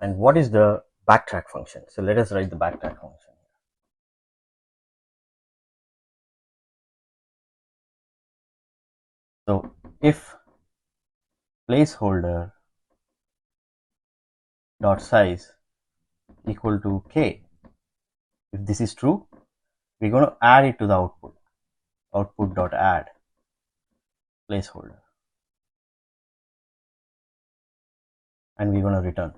And what is the backtrack function? So let us write the backtrack function. So if placeholder dot size equal to k, if this is true, we're going to add it to the output dot add placeholder, and we're going to return.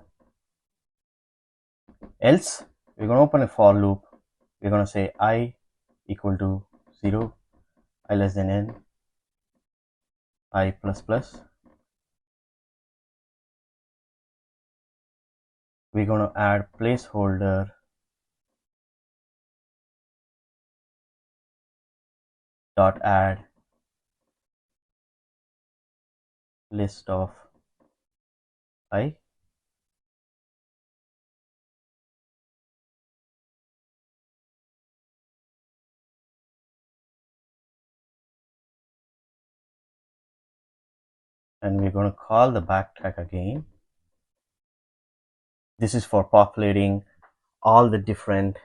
Else we're going to open a for loop. We're going to say I equal to 0, I less than n, I plus plus. We're going to add placeholder dot add list of I, and we're going to call the backtrack again. This is for populating all the different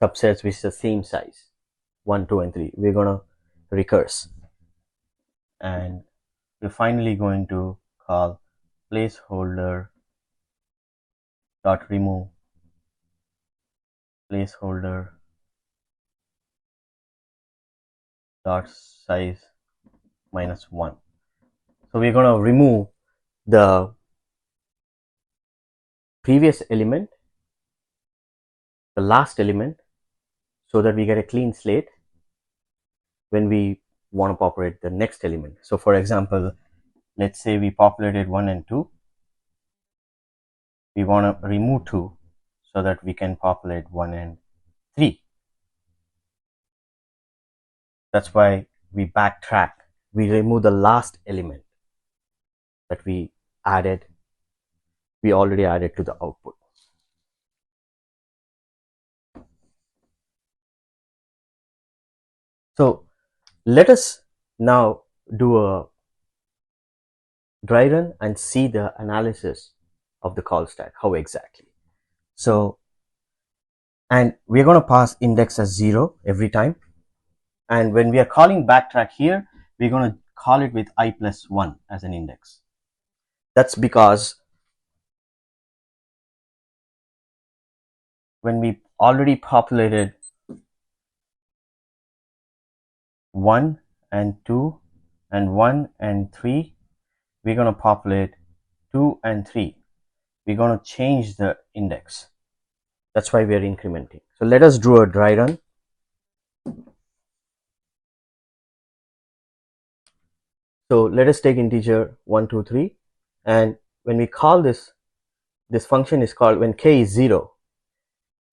subsets with the same size, 1, 2, and 3. We're going to recurse, and we're finally going to call placeholder dot remove placeholder dot size minus 1. So we're going to remove the previous element, the last element, so that we get a clean slate when we want to populate the next element. So for example, let's say we populated 1 and 2. We want to remove 2 so that we can populate 1 and 3. That's why we backtrack. We remove the last element that we already added to the output. So let us now do a dry run and see the analysis of the call stack, how exactly. So, and we're going to pass index as 0 every time. And when we are calling backtrack here, we're going to call it with I plus 1 as an index. That's because when we already populated 1 and 2 and 1 and 3, we're going to populate 2 and 3. We're going to change the index. That's why we're incrementing. So let us do a dry run. So let us take integer 1, 2, 3, and when we call this function is called, when k is 0,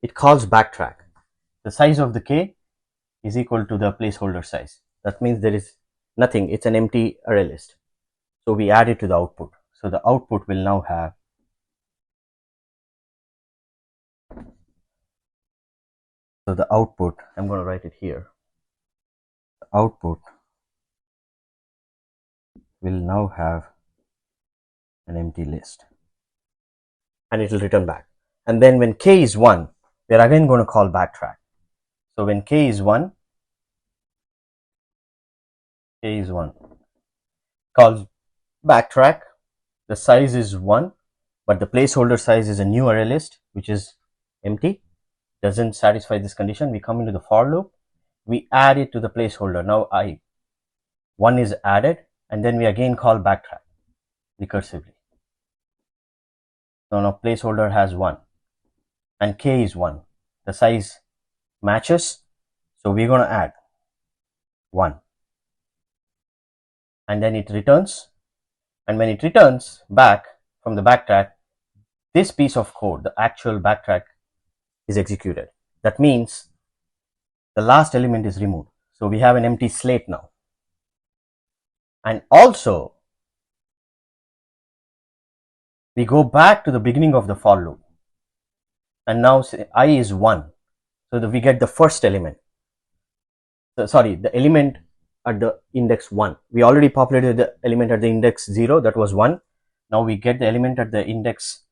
it calls backtrack. The size of the k is equal to the placeholder size. That means there is nothing, it's an empty array list. So we add it to the output. So the output will now have I'm going to write it here. The output will now have an empty list, and it will return back. And then when k is 1, we're again going to call backtrack. So when k is 1, calls backtrack. The size is 1, but the placeholder size is a new array list which is empty, doesn't satisfy this condition. We come into the for loop, we add it to the placeholder. Now 1 is added, and then we again call backtrack recursively. So now placeholder has 1 and k is 1. The size matches, so we're going to add 1, and then it returns. And when it returns back from the backtrack, this piece of code, the actual backtrack, is executed. That means the last element is removed. So we have an empty slate now. And also, we go back to the beginning of the for loop. And now say I is 1. So that we get the first element. So, sorry, the element at the index 1. We already populated the element at the index 0, that was 1. Now we get the element at the index